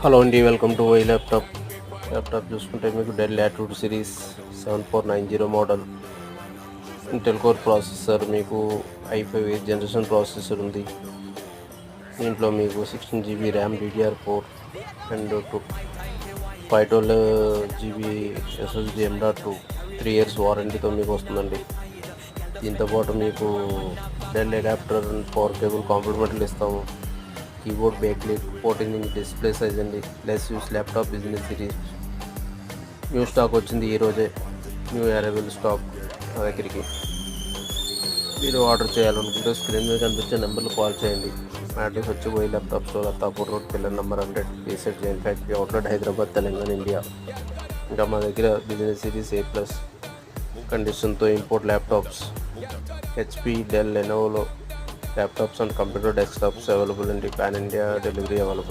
Hello అండి, welcome to why laptop చూసుకుంటే మీకు del latitude series 7490 model Intel core processor, మీకు i5 8th జనరేషన్ ప్రాసెసర్ ఉంది. దీంట్లో మీకు 16 GB RAM DDR4 and 512 GB SSD M.2 3 years వారంటీతో మీకు వస్తుందండి. దీంతోపాటు మీకు Dell adapter and power cable కాంప్లిమెంట్లు ఇస్తాము. Keyboard backlight 14-inch display size అండి. Less used laptop business series new stock వచ్చింది ఈరోజే. న్యూ అరైవల్ స్టాక్ నా దగ్గరికి. మీరు ఆర్డర్ చేయాలనుకుంటే స్క్రీన్ మీద కనిపించే నెంబర్లు కాల్ చేయండి. మా అడ్రస్ వచ్చి Y laptop store, Attapur road, pillar number 100, beside Jain factory outlet, Hyderabad, Telangana, India. ఇంకా మా దగ్గర బిజినెస్ సిరీస్ A+ కండిషన్తో import laptops, HP, Dell, Lenovo laptops and computer desktops available అండి. Pan India delivery available.